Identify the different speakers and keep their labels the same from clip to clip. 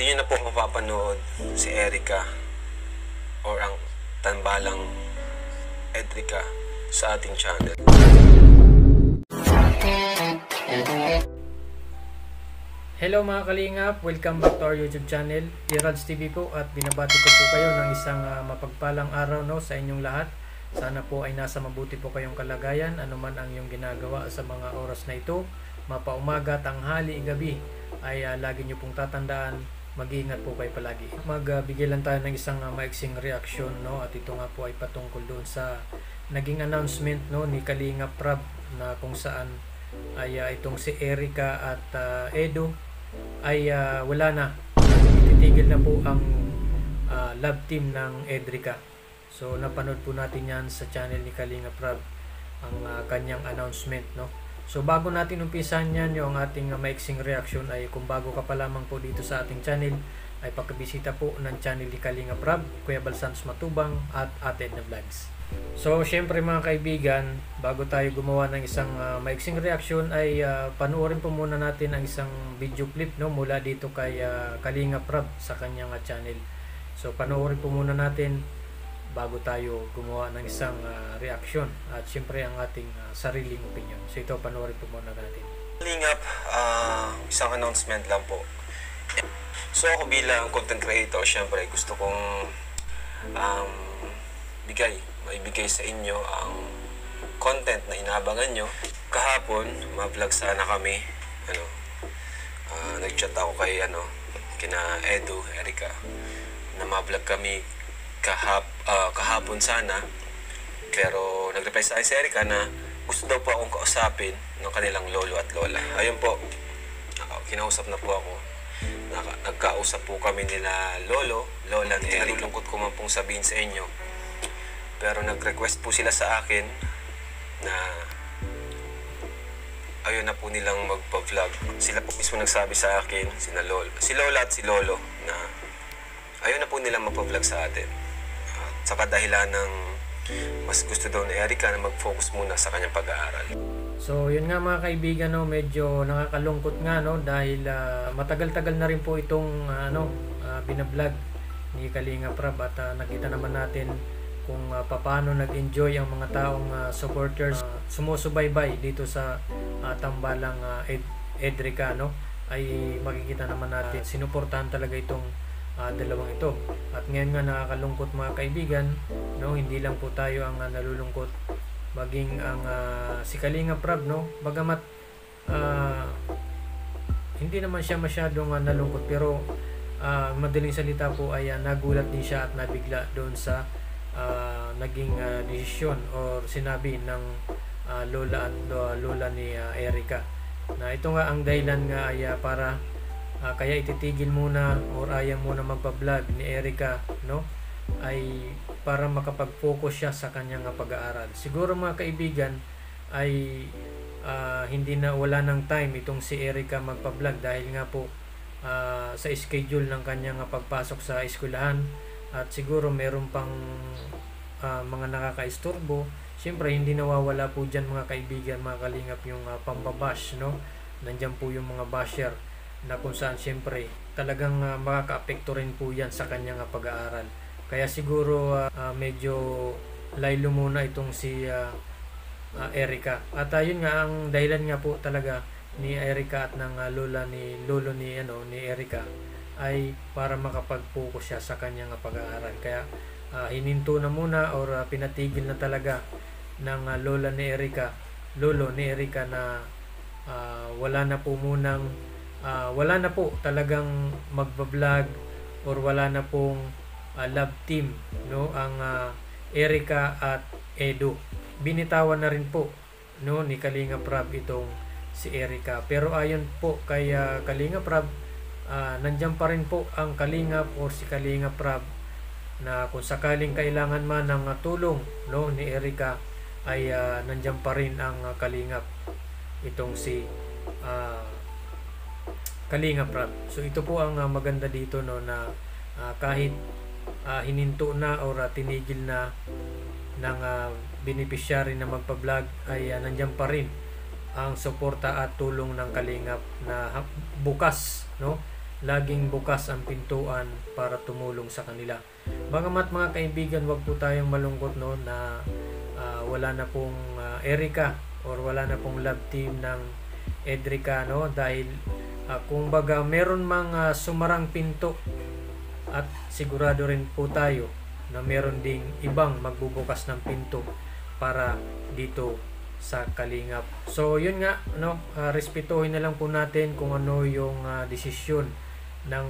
Speaker 1: Di nyo na po mapapanood si Erica or ang tambalang Edrica sa ating channel.
Speaker 2: Hello mga kalingap, welcome back to our YouTube channel, Irads TV po, at binabati ko po kayo ng isang mapagpalang araw sa inyong lahat. Sana po ay nasa mabuti po kayong kalagayan, anuman ang iyong ginagawa sa mga oras na ito, mapaumaga, tanghali, gabi, ay lagi nyo pong tatandaan, mag-iingat po kayo palagi. Magbigay lang tayo ng isang maiksing reaksyon, at ito nga po ay patungkol doon sa naging announcement ni Kalingap Rab, na kung saan ay itong si Erica at Edo ay wala na, titigil na po ang love team ng Edrica. So napanood po natin yan sa channel ni Kalingap Rab, ang kanyang announcement. So bago natin umpisahan yan yung ating maiksing reaction, ay kung bago ka pa lamang po dito sa ating channel, ay pagkabisita po ng channel ni Kalingap Rab, Kuya Bal Santos Matubang at Ate Edna Vlogs. So syempre mga kaibigan, bago tayo gumawa ng isang maiksing reaction, ay panoorin po muna natin ang isang video clip mula dito kay Kalingap Rab sa kanyang channel. So panoorin po muna natin bago tayo gumawa ng isang reaction, at syempre ang ating sariling opinion. So ito, panoorin po muna natin.
Speaker 1: Kalingap, isang announcement lang po. So ako bilang content creator, syempre gusto kong maibigay sa inyo ang content na inaabangan nyo. Kahapon, ma-vlog sana kami. Nag-chat ako kay kina Edo, Erica, na ma-vlog kami kahapon sana. Pero nag-reply sa akin si Erica na gusto daw po akong kausapin ng kanilang lolo at lola. Ayun po, kinausap na po ako. Nagkausap po kami nila lola ni Eric. Lungkot ko man pong sabihin sa inyo, pero nag-request po sila sa akin na ayaw na po nilang magpa-vlog. Sila po mismo nagsabi sa akin, si lola at si lolo, na ayaw na po nilang magpa-vlog sa atin. At sa kadahilan ng mas gusto daw ni Erica na mag-focus muna sa kanyang pag-aaral.
Speaker 2: So yun nga mga kaibigan, medyo nakakalungkot nga dahil matagal-tagal na rin po itong binablog ni Kalingap Rab, at nakita naman natin kung paano nag-enjoy ang mga taong supporters sumusubaybay dito sa tambalang Edrica, ay makikita naman natin sinuportahan talaga itong dalawang ito. At ngayon nga nakakalungkot mga kaibigan, hindi lang po tayo ang nalulungkot, maging ang si Kalingap Rab, bagamat hindi naman siya masyadong nalungkot, pero madaling salita po ay nagulat din siya at nabigla doon sa naging desisyon or sinabi ng lola at lola ni Erica, na ito nga ang dahilan nga ay para kaya ititigil muna or ayaw muna magpa-vlog ni Erica, ay para makapag-focus siya sa kanyang pag-aaral. Siguro mga kaibigan ay wala ng time itong si Erica magpa-vlog dahil nga po sa schedule ng kanyang pagpasok sa eskwelahan, at siguro meron pang mga nakakaistorbo. Siyempre hindi nawawala po dyan mga kaibigan, mga kalingap, yung pambabash, nandyan po yung mga basher na kung saan siyempre talagang makaka-apekto rin po yan sa kanyang pag-aaral. Kaya siguro medyo laylo muna itong si Erica. At yun nga ang dahilan nga po talaga ni Erica at ng lolo ni Erica ay para makapag-focus siya sa kanyang pag-aaral. Kaya hininto na muna or pinatigil na talaga ng lolo ni Erica na wala na po talagang magba-vlog or wala na pong love team ang Erica at Edo. Binitawan na rin po ni Kalingap Rab itong si Erica, pero ayon po kay Kalingap Rab, nandiyan pa rin po ang Kalingap or si Kalingap Rab, na kung sakaling kailangan man ng tulong ni Erica ay nandiyan pa rin ang Kalingap, itong si Kalingap Rab. So ito po ang maganda dito, na kahit hininto na or tinigil na ng beneficiary na magpa-vlog, ay nandiyan pa rin ang suporta at tulong ng Kalingap na bukas laging bukas ang pintuan para tumulong sa kanila. Bagamat mga kaibigan, wag po tayong malungkot no na wala na pong Erica or wala na pong love team ng Edrica no, dahil kung baga meron mang sumarang pinto, at sigurado rin po tayo na meron ding ibang magbubukas ng pinto para dito sa Kalingap. So yun nga no, respetuhin na lang po natin kung ano yung desisyon ng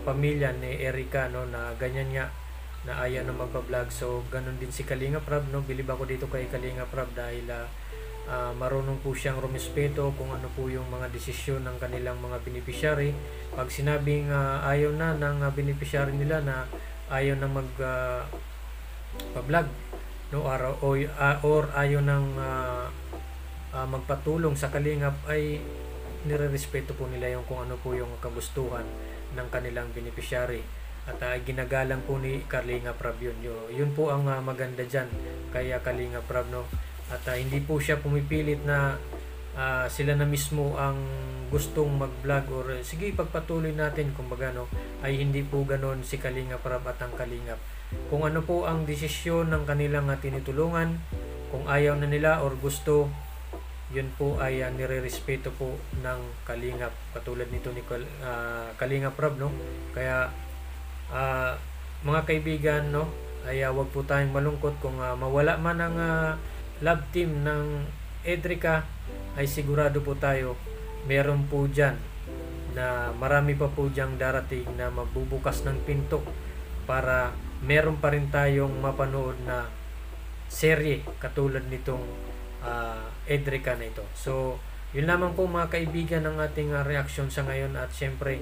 Speaker 2: pamilya ni Erica no, na ganyan nga na ayaw na magpa-vlog. So ganun din si Kalingap Rab no, bilib ako dito kay Kalingap Rab dahil marunong po siyang rumispeto kung ano po yung mga desisyon ng kanilang mga beneficiary. Pag sinabing ayaw na ng beneficiary nila na ayaw na mag pa-vlog no, or ayaw nang magpatulong sa Kalingap, ay nirerespeto po nila yung kung ano po yung kagustuhan ng kanilang beneficiary, at ginagalang po ni Kalingap Rab yun. Yun po ang maganda dyan kaya Kalingap Rab no, at hindi po siya pumipilit na sila na mismo ang gustong mag-vlog or sige pagpatuloy natin, kumbaga no, ay hindi po ganon si Kalingap Rab at ang Kalingap. Kung ano po ang desisyon ng kanilang tinutulungan, kung ayaw na nila or gusto, yun po ay nirerespeto po ng Kalingap, katulad nito ni Kalingap Rab no. Kaya mga kaibigan no, ay wag po tayong malungkot kung mawala man ang love team ng Edrica, ay sigurado po tayo meron po dyan na marami pa po dyang darating na magbubukas ng pinto para meron pa rin tayong mapanood na serye katulad nitong Edrica na ito. So yun lamang po mga kaibigan ang ating reaction sa ngayon, at syempre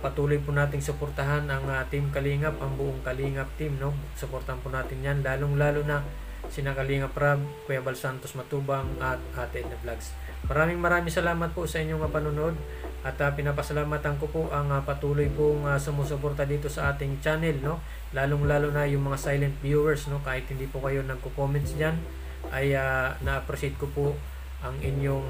Speaker 2: patuloy po nating suportahan ang Team Kalingap, ang buong Kalingap team no. Suportahan po natin yan, lalong lalo na sina Kalingap Rab, Kuya Bal Santos Matubang at Ate Edna Vlogs. Maraming salamat po sa inyong panonood, at pinapasalamatan ko po ang patuloy pong sumusuporta dito sa ating channel no, lalong lalo na yung mga silent viewers no, kahit hindi po kayo nagko-comments diyan, ay na-appreciate ko po ang inyong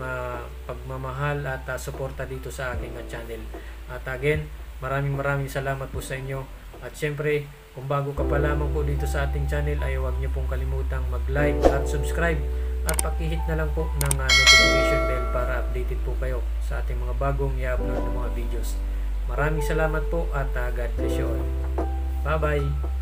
Speaker 2: pagmamahal at suporta dito sa aking channel. At again, maraming salamat po sa inyo. At syempre, kung bago ka pa lamang po dito sa ating channel, ay huwag niyo pong kalimutang mag-like at subscribe, at pakihit na lang po ng notification bell para updated po kayo sa ating mga bagong i-upload na mga videos. Maraming salamat po, at God bless you all. Bye bye!